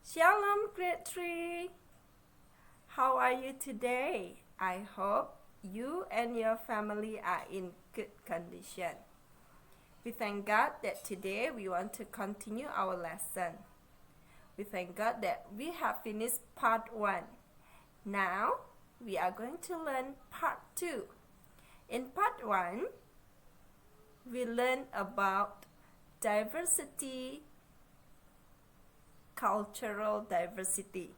Shalom, grade 3. How are you today? I hope you and your family are in good condition. We thank God that today we want to continue our lesson. We thank God that we have finished part 1. Now, we are going to learn part 2. In part 1, we learn about diversity, cultural diversity.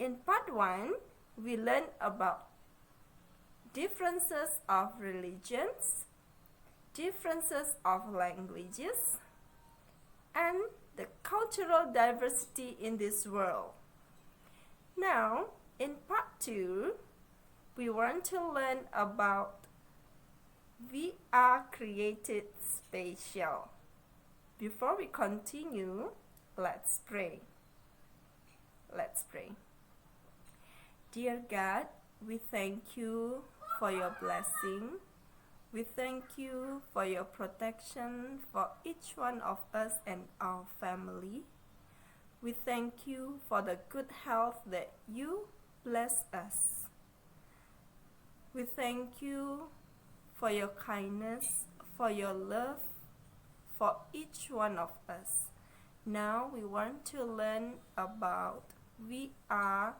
In part 1, we learn about differences of religions, differences of languages, and the cultural diversity in this world. Now, in part 2, we want to learn about we are created special. Before we continue, let's pray. Let's pray. Dear God, we thank you for your blessing. We thank you for your protection for each one of us and our family. We thank you for the good health that you bless us. We thank you for your kindness, for your love, for each one of us. Now we want to learn about we are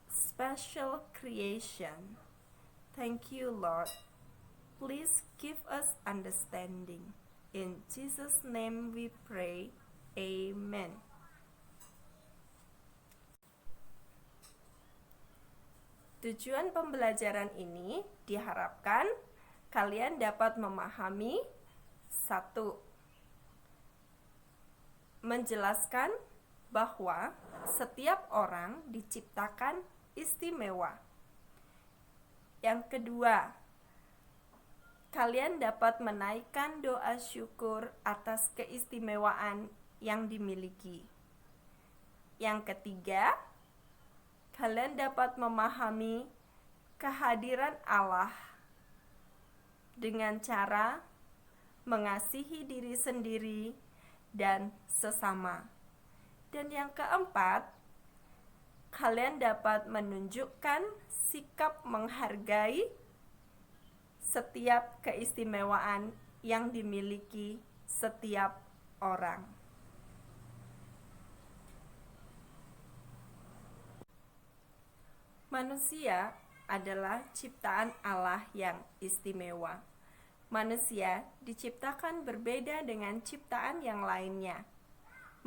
special creation. Thank you, Lord. Please give us understanding. In Jesus' name we pray. Amen. Tujuan pembelajaran ini diharapkan kalian dapat memahami 1. Menjelaskan bahwa setiap orang diciptakan istimewa. Yang kedua, kalian dapat menaikkan doa syukur atas keistimewaan yang dimiliki. Yang ketiga, kalian dapat memahami kehadiran Allah dengan cara mengasihi diri sendiri dan sesama. Dan yang keempat, kalian dapat menunjukkan sikap menghargai setiap keistimewaan yang dimiliki setiap orang. Manusia adalah ciptaan Allah yang istimewa. Manusia diciptakan berbeda dengan ciptaan yang lainnya.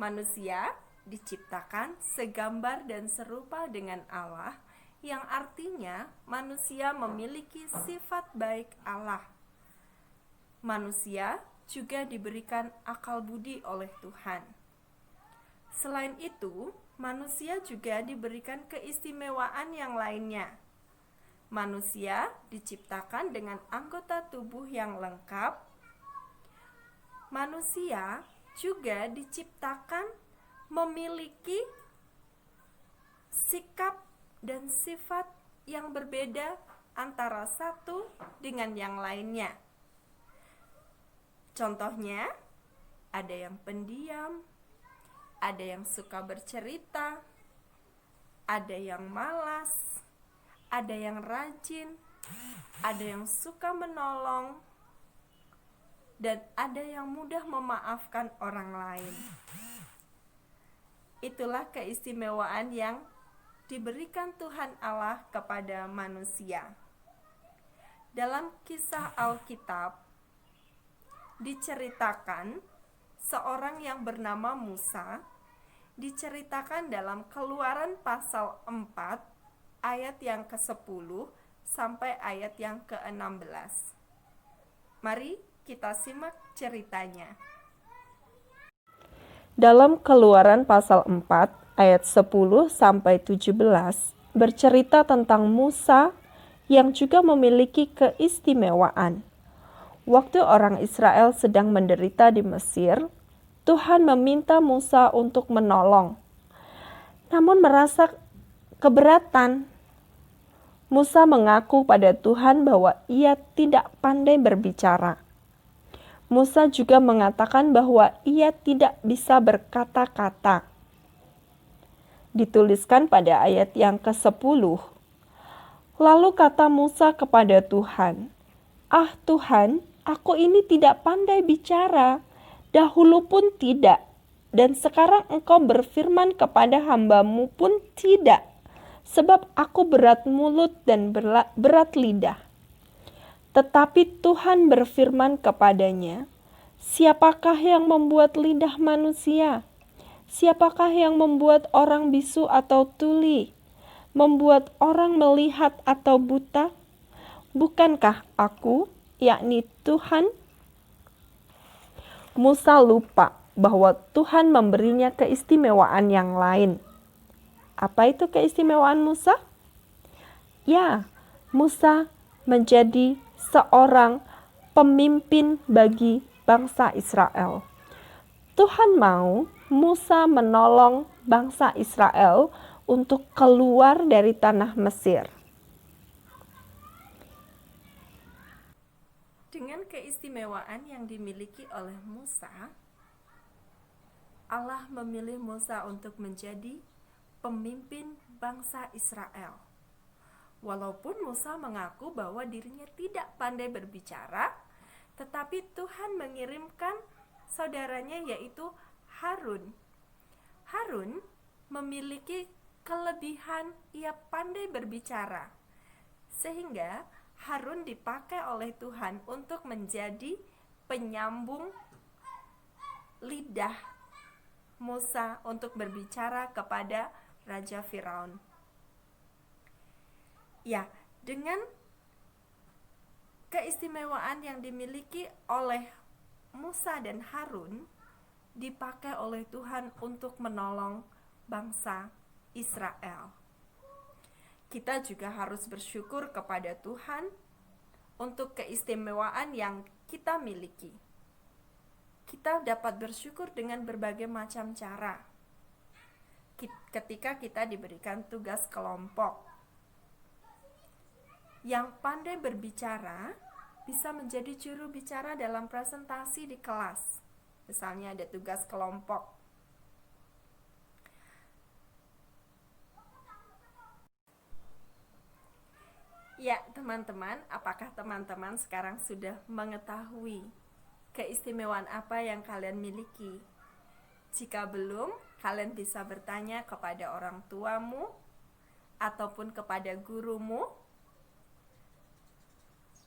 Manusia diciptakan segambar dan serupa dengan Allah, yang artinya manusia memiliki sifat baik Allah. Manusia juga diberikan akal budi oleh Tuhan. Selain itu, manusia juga diberikan keistimewaan yang lainnya. Manusia diciptakan dengan anggota tubuh yang lengkap. Manusia juga diciptakan memiliki sikap dan sifat yang berbeda antara satu dengan yang lainnya. Contohnya, ada yang pendiam, ada yang suka bercerita, ada yang malas, ada yang rajin, ada yang suka menolong, dan ada yang mudah memaafkan orang lain. Itulah keistimewaan yang diberikan Tuhan Allah kepada manusia. Dalam kisah Alkitab diceritakan seorang yang bernama Musa, diceritakan dalam Keluaran pasal 4 ayat yang ke-10 sampai ayat yang ke-16. Mari kita simak ceritanya. Dalam Keluaran pasal 4 ayat 10 sampai 17 bercerita tentang Musa yang juga memiliki keistimewaan. Waktu orang Israel sedang menderita di Mesir, Tuhan meminta Musa untuk menolong. Namun merasa keberatan. Musa mengaku pada Tuhan bahwa ia tidak pandai berbicara. Musa juga mengatakan bahwa ia tidak bisa berkata-kata. Dituliskan pada ayat yang ke-10. Lalu kata Musa kepada Tuhan, "Ah Tuhan, aku ini tidak pandai bicara, dahulu pun tidak, dan sekarang Engkau berfirman kepada hamba-Mu pun tidak, sebab aku berat mulut dan berat lidah." Tetapi Tuhan berfirman kepadanya, "Siapakah yang membuat lidah manusia? Siapakah yang membuat orang bisu atau tuli? Membuat orang melihat atau buta? Bukankah aku, yakni Tuhan?" Musa lupa bahwa Tuhan memberinya keistimewaan yang lain. Apa itu keistimewaan Musa? Ya, Musa menjadi seorang pemimpin bagi bangsa Israel. Tuhan mau Musa menolong bangsa Israel untuk keluar dari tanah Mesir. Dengan keistimewaan yang dimiliki oleh Musa, Allah memilih Musa untuk menjadi pemimpin bangsa Israel. Walaupun Musa mengaku bahwa dirinya tidak pandai berbicara, tetapi Tuhan mengirimkan saudaranya yaitu Harun. Harun memiliki kelebihan ia pandai berbicara, sehingga Harun dipakai oleh Tuhan untuk menjadi penyambung lidah Musa untuk berbicara kepada Raja Firaun. Ya, dengan keistimewaan yang dimiliki oleh Musa dan Harun, dipakai oleh Tuhan untuk menolong bangsa Israel. Kita juga harus bersyukur kepada Tuhan untuk keistimewaan yang kita miliki. Kita dapat bersyukur dengan berbagai macam cara. Ketika kita diberikan tugas kelompok, yang pandai berbicara bisa menjadi juru bicara dalam presentasi di kelas. Misalnya ada tugas kelompok. Ya, teman-teman, apakah teman-teman sekarang sudah mengetahui keistimewaan apa yang kalian miliki? Jika belum, kalian bisa bertanya kepada orang tuamu ataupun kepada gurumu,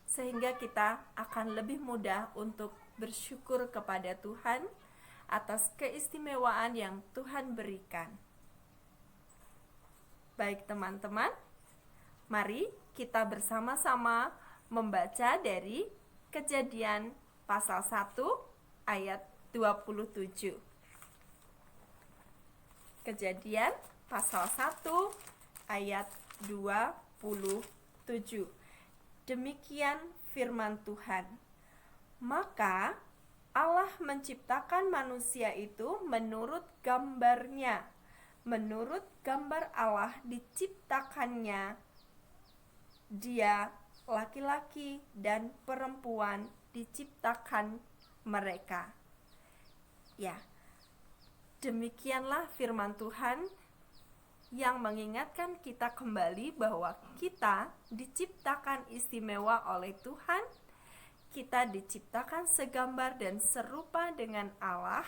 sehingga kita akan lebih mudah untuk bersyukur kepada Tuhan atas keistimewaan yang Tuhan berikan. Baik teman-teman, mari kita bersama-sama membaca dari Kejadian pasal 1 ayat 27. Kejadian pasal 1 ayat 27. Demikian firman Tuhan. Maka Allah menciptakan manusia itu menurut gambarnya. Menurut gambar Allah diciptakannya dia, laki-laki dan perempuan diciptakan mereka. Ya, demikianlah firman Tuhan yang mengingatkan kita kembali bahwa kita diciptakan istimewa oleh Tuhan. Kita diciptakan segambar dan serupa dengan Allah.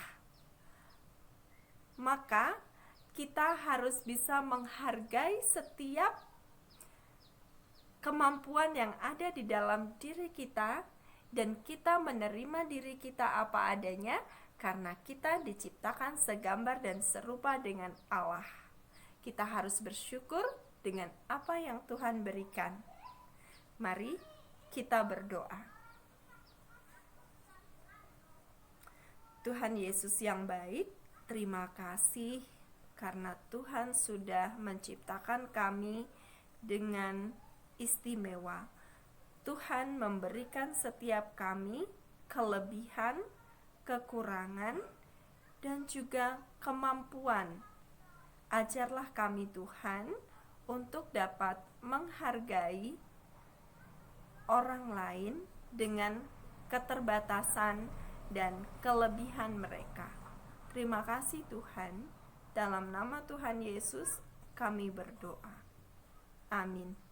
Maka kita harus bisa menghargai setiap kemampuan yang ada di dalam diri kita, dan kita menerima diri kita apa adanya karena kita diciptakan segambar dan serupa dengan Allah. Kita harus bersyukur dengan apa yang Tuhan berikan. Mari kita berdoa. Tuhan Yesus yang baik, terima kasih karena Tuhan sudah menciptakan kami dengan istimewa. Tuhan memberikan setiap kami kelebihan, kekurangan, dan juga kemampuan. Ajarlah kami Tuhan untuk dapat menghargai orang lain dengan keterbatasan dan kelebihan mereka. Terima kasih Tuhan. Dalam nama Tuhan Yesus kami berdoa. Amin.